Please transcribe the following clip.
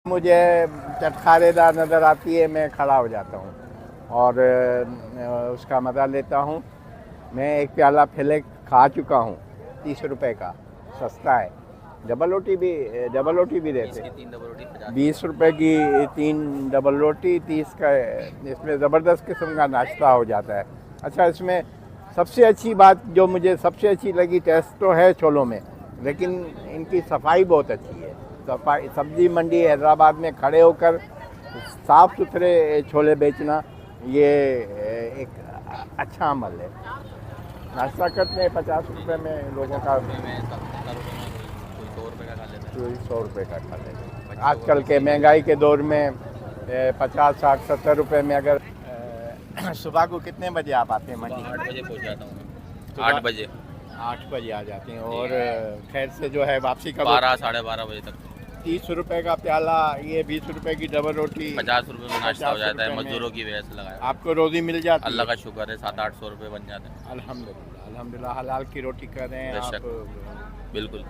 मुझे चटखारेदार नज़र आती है, मैं खड़ा हो जाता हूँ और उसका मज़ा लेता हूँ। मैं एक प्याला पहले खा चुका हूँ, 30 रुपए का, सस्ता है। डबल रोटी भी देते हैं। 3 डबल रोटी 20 रुपए की 3 डबल रोटी, 30 का। इसमें ज़बरदस्त किस्म का नाश्ता हो जाता है। अच्छा, इसमें सबसे अच्छी बात जो मुझे सबसे अच्छी लगी, टेस्ट तो है छोलों में, लेकिन इनकी सफाई बहुत अच्छी है। सफाई, सब्जी मंडी हैदराबाद में खड़े होकर साफ़ सुथरे छोले बेचना, ये एक अच्छा अमल है। नाश्ता करते हैं 50 रुपये में, लोगों का 70 में 70 रुपये में कोई 100 रुपये का खा लेता है। 100 रुपये का खा लेते हैं। आजकल के महंगाई के दौर में 50, 60, 70 रुपये में अगर सुबह को कितने बजे आप आते हैं मंडी? 8 बजे पहुंच जाता हूँ मैं। सुबह 8 बजे 8 बजे आ जाते हैं और खैर से जो है वापसी का 12 साढ़े 12 बजे तक 30 रुपए का प्याला, ये 20 रुपए की डबल रोटी, 50 रुपये में नाश्ता हो 50 जाता है। रुपए में मजदूरों की वजह से लगाया। आपको रोज़ी मिल जाती है। अल्लाह का शुक्र है, 700-800 रुपये बन जाते हैं। अल्हम्दुलिल्लाह, अल्हम्दुलिल्लाह, हलाल की रोटी कर रहे हैं बेशक। आप। बिल्कुल।